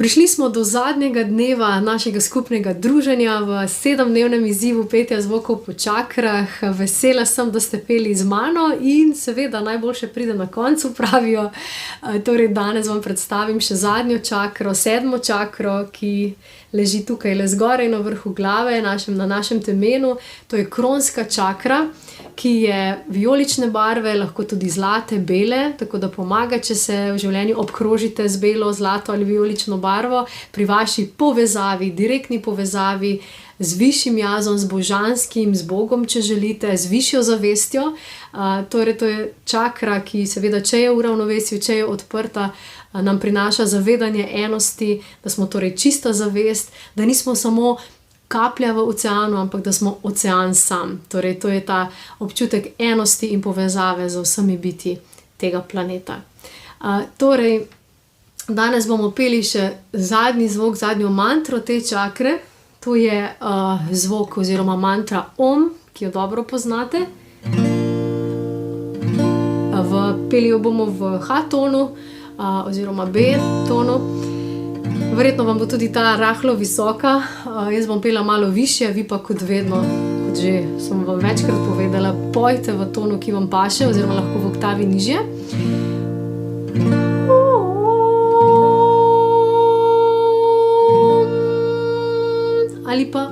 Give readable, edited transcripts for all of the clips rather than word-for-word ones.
Prišli smo do zadnjega dneva našega skupnega druženja v 7-dnevnem izzivu petja zvokov po čakrah. Vesela sem, da ste peli z mano in seveda najboljše pride na koncu, pravijo. Torej danes vam predstavim še zadnjo čakro, 7. čakro, ki leži tukaj le zgoraj na vrhu glave, na našem temenu. To je kronska čakra, ki je vijolične barve, lahko tudi zlate, bele, tako da pomaga, če se v življenju obkrožite z belo, zlato ali vijolično barvo, pri vaši povezavi, direktni povezavi z višjim jazom, z božanskim, z Bogom, če želite, z višjo zavestjo. Torej, to je čakra, ki seveda, če je v ravnovesju, če je odprta, nam prinaša zavedanje enosti, da smo torej čista zavest, da nismo samo kaplja v oceanu, ampak da smo ocean sam. Torej, to je ta občutek enosti in povezave z vsemi bitji tega planeta. Torej, danes bomo peli še zadnji zvok, zadnjo mantro te čakre. To je zvok oziroma mantra Om, ki jo dobro poznate. Peli jo bomo v H-tonu oziroma B-tonu. Verjetno vam bo tudi ta rahlo visoka, jaz bom pela malo višje, vi pa kot vedno, kot že sem vam večkrat povedala, pojte v tonu, ki vam paše, oziroma lahko v oktavi nižje. Ali pa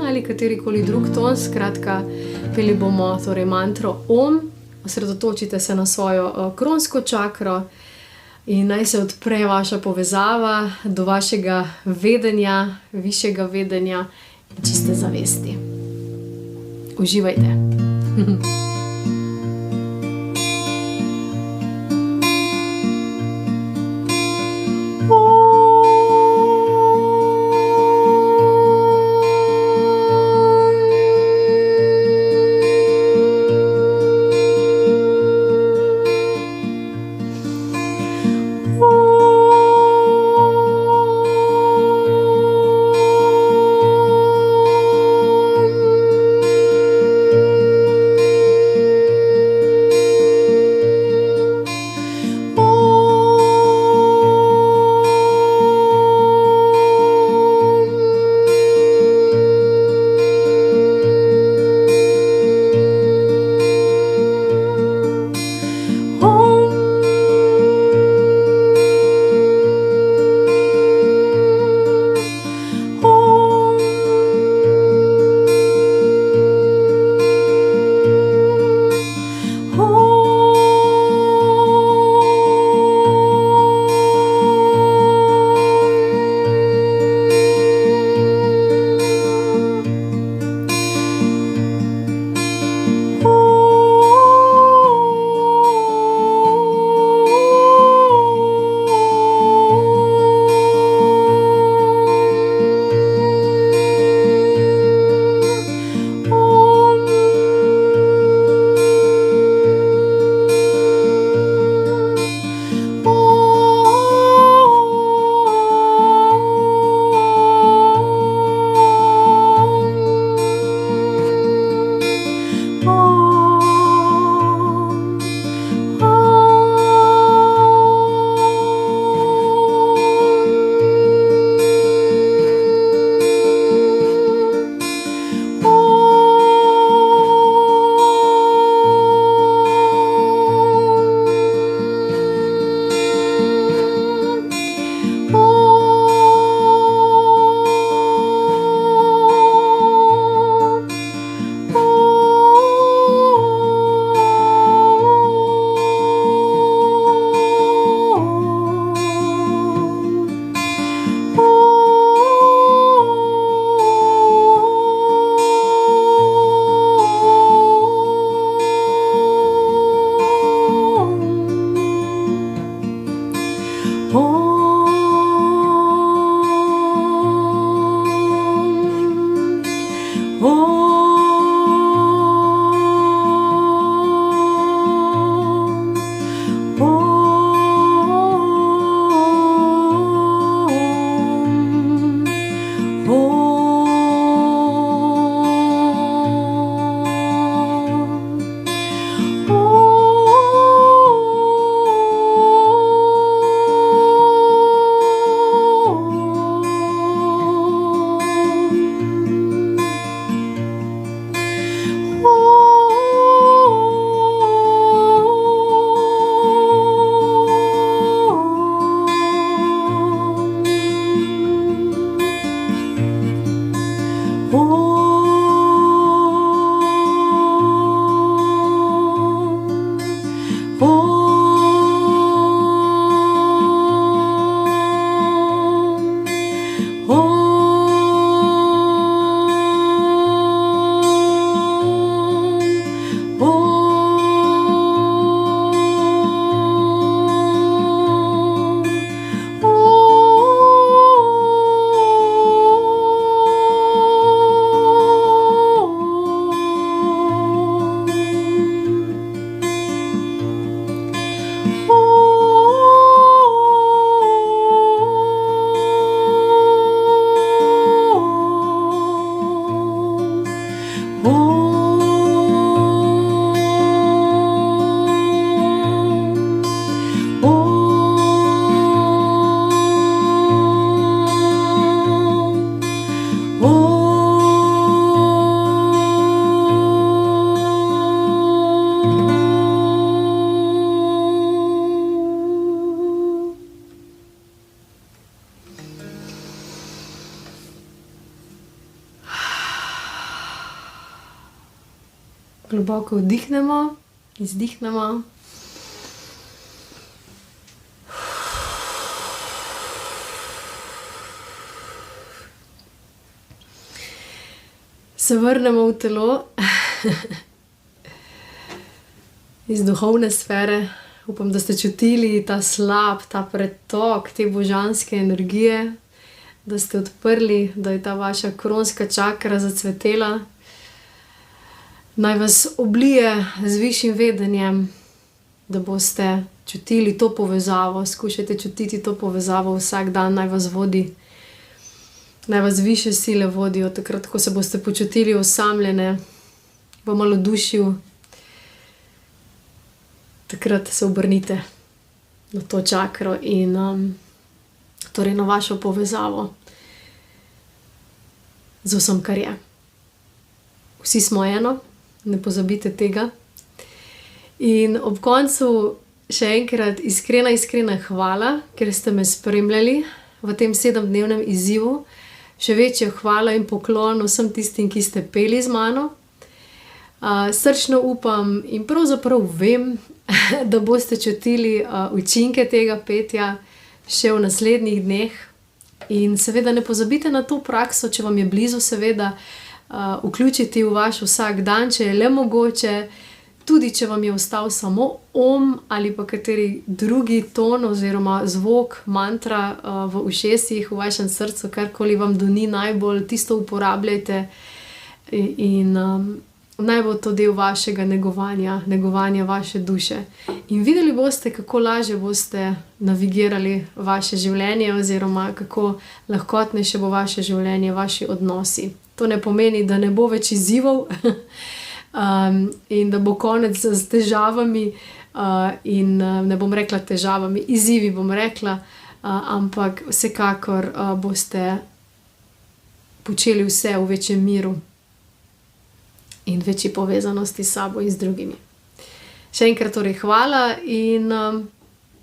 ali katerikoli drug ton, skratka, peli bomo torej mantro Om, osredotočite se na svojo kronsko čakro, in naj se odpre vaša povezava do vašega vedenja, višjega vedenja in čiste zavesti. Uživajte. Globoko vdihnemo, izdihnemo. Se vrnemo v telo iz duhovne sfere. Upam, da ste čutili ta slab, ta pretok te božanske energije, da ste odprli, da je ta vaša kronska čakra zacvetela. Naj vas oblije z višjim vedenjem, da boste čutili to povezavo. Skušajte čutiti to povezavo vsak dan, naj vas vodi. Naj vas višje sile vodijo, takrat, ko se boste počutili osamljene, v malodušju. Takrat se obrnite na to čakro in torej na vašo povezavo z vsem, kar je. Vsi smo eno, ne pozabite tega. In ob koncu še enkrat iskrena hvala, ker ste me spremljali v tem 7-dnevnem izzivu. Še večjo hvala in poklon vsem tistim, ki ste peli z mano. Srčno upam in pravzaprav vem, da boste čutili učinke tega petja še v naslednjih dneh. In seveda ne pozabite na to prakso, če vam je blizu, seveda vključiti v vaš vsak dan, če je le mogoče. Tudi če vam je ostal samo ali pa kateri drugi ton oziroma zvok, mantra v ušesih, v vašem srcu, karkoli vam doni najbolj, tisto uporabljajte in naj bo to del vašega negovanja vaše duše. In videli boste, kako lažje boste navigirali vaše življenje oziroma kako lahkotnejše bo vaše življenje, vaši odnosi. To ne pomeni, da ne bo več izzivov, in da bo konec s težavami in ne bom rekla težavami, izzivi bom rekla, ampak vsekakor boste počeli vse v večjem miru in večji povezanosti s sabo in z drugimi. Še enkrat torej hvala in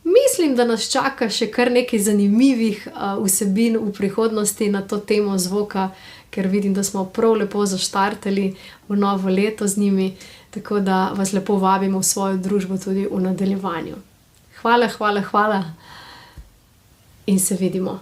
mislim, da nas čaka še kar nekaj zanimivih vsebin v prihodnosti na to temo zvoka, ker vidim, da smo prav lepo zaštartali v novo leto z njimi, tako da vas lepo vabimo v svojo družbo tudi v nadaljevanju. Hvala in se vidimo.